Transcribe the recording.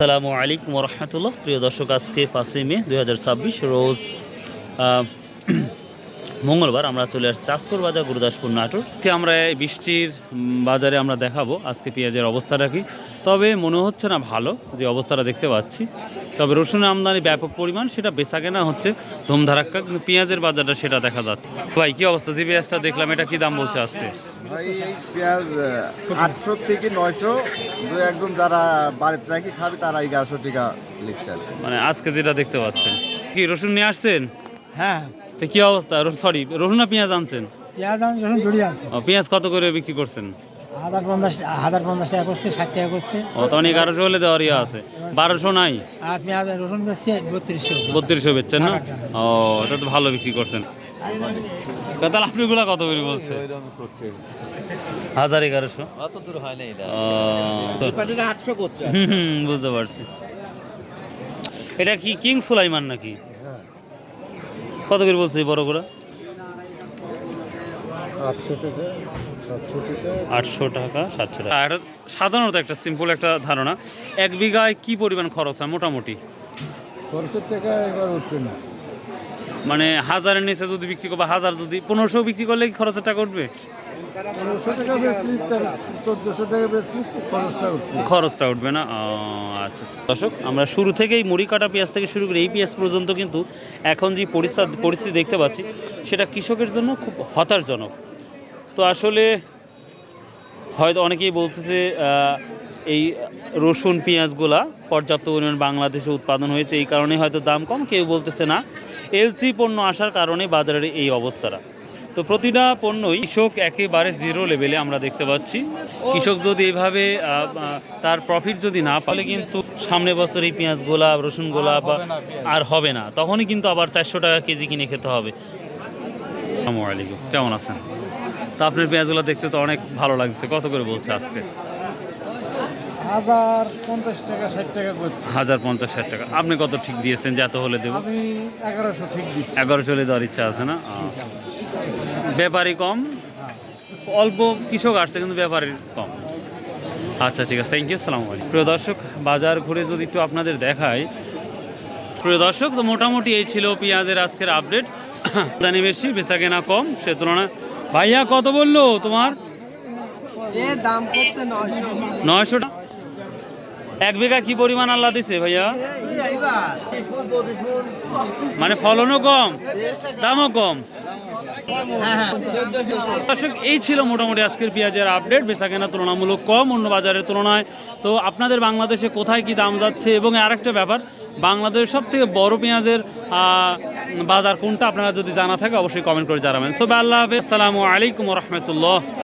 আসসালামু আলাইকুম রহমতুল্লাহ। প্রিয় দর্শক, আজকে 5 মে 2026 রোজ মঙ্গলবার আমরা চলে আসছি চাষকর বাজার, গুরুদাসপুর, নাটোর। আমরা এই বৃষ্টির বাজারে আমরা দেখাবো আজকে পেঁয়াজের অবস্থাটা কি। তবে মনে হচ্ছে না ভালো যে অবস্থাটা দেখতে পাচ্ছি। তবে রসুনের আমদানি ব্যাপক পরিমাণ, সেটা বেচা কেনা হচ্ছে ধুমধারাক্কা, কিন্তু পেঁয়াজের বাজারটা সেটা দেখা যাচ্ছে। ভাই কি অবস্থা? যে পেঁয়াজটা দেখলাম, এটা কি দাম বলছে আজকে? ভাই এই পেঁয়াজ 800 থেকে 900, দু একজন যারা বাড়িতে রাখি খাবে তারা 1100 টাকা লিখছে আর কি। মানে আজকে যেটা দেখতে পাচ্ছেন, কি রসুন নিয়ে আসছেন? হ্যাঁ, তো কি অবস্থা? সরি, রসুন না পেঁয়াজ আনছেন? পেঁয়াজ আমি যখন জড়িয়ে আনছি পেঁয়াজ কত করে বিক্রি করছেন? 1050 টাকা করছে, 60 টাকা করছে। তো অনেক 1100 হলে দেওয়ার ইয়ে আছে, 1200 নাই? আর পেঁয়াজ রসুন বেচছে 3200। 3200 বেচছেন না? ও, এটা তো ভালো বিক্রি করছেন। তাহলে আপনি গুলা কত করে বলছে? 1100? অত দূর হয় না এটা। বুঝতে পারছি। এটা কি কিং সুলাইমান নাকি? কত করে বলছে বড় করে? 800 টাকা, 700 টাকা। 800 টাকা, 700 টাকা। আর সাধারণত একটা সিম্পল একটা ধারণা, 1 বিঘায় কি পরিমাণ খরচ হয় মোটামুটি? খরচের টাকা এবার উঠবে না। মানে 1000-এর নিচে যদি বিক্রি করবে, 1000 যদি 1500 বিক্রি করলে কি খরচের টাকা উঠবে? 1500 টাকা বেশি, 1400 টাকা বেশি, খরচটা উঠবে। খরচটা উঠবে না? আচ্ছা আচ্ছা। দর্শক, আমরা শুরু থেকেই মুড়ি কাটা পেঁয়াজ থেকে শুরু করে এই পেঁয়াজ পর্যন্ত কিন্তু এখন যে পরিস্থিতি দেখতে পাচ্ছি, সেটা কৃষকের জন্য খুব হতাশজনক। তো আসলে হয়তো অনেকেই বলতেছে এই রসুন পেঁয়াজগুলা পর্যাপ্ত পরিমাণ বাংলাদেশে উৎপাদন হয়েছে, এই কারণে হয়তো দাম কম। কেউ বলতেছে না এলসি পণ্য আসার কারণে বাজারের এই অবস্থাটা। তো প্রতিটা পণ্যই কৃষক একেবারে জিরো লেভেলে আমরা দেখতে পাচ্ছি। কৃষক যদি এভাবে তার প্রফিট যদি না পালে, কিন্তু সামনে বছর এই পেঁয়াজগুলা, রসুনগুলা বা আর হবে না, তখনই কিন্তু আবার 400 টাকা কেজি কিনে খেতে হবে। আসসালামু আলাইকুম, কেমন আছেন? তো আপনার পেঁয়াজগুলো দেখতে তো অনেক ভালো লাগছে। কত করে বলছে আজকে? 1050 টাকা, 60 টাকা করছে। 1050-60 টাকা। আপনি কত ঠিক দিয়েছেন যে এত হলে দেবো? আমি 1100 ঠিক দিচ্ছি। 1100 হলে দেওয়ার ইচ্ছা আছে না? ব্যাপারই কম, অল্প কৃষক আসছে কিন্তু ব্যাপারই কম। আচ্ছা ঠিক আছে, থ্যাংক ইউ, আসসালামু আলাইকুম। প্রিয় দর্শক, বাজার ঘুরে যদি একটু আপনাদের দেখাই, প্রিয় দর্শক, তো মোটামুটি এই ছিল পেঁয়াজের আজকের আপডেট। আমদানি বেশি, বেচা কেনা কম, সে তুলনায়। ভাইয়া কত বললো তোমার? দাম করছে 900 টাকা। 1 বিঘা কি পরিমাণ আল্লাহ দিছে ভাইয়া? মানে ফলনও কম, দামও কম। দর্শক, এই ছিল মোটামুটি আজকের পেঁয়াজের আপডেট। বেচা কেনা তুলনামূলক কম অন্য বাজারের তুলনায়। তো আপনাদের বাংলাদেশে কোথায় কি দাম যাচ্ছে, এবং আরেকটা ব্যাপার, বাংলাদেশের সব থেকে বড় পেঁয়াজের বাজার কোনটা, আপনারা যদি জানা থাকে অবশ্যই কমেন্ট করে জানাবেন। সো আল্লাহ হাফেজ, আসসালামু আলাইকুম রহমতুল্লাহ।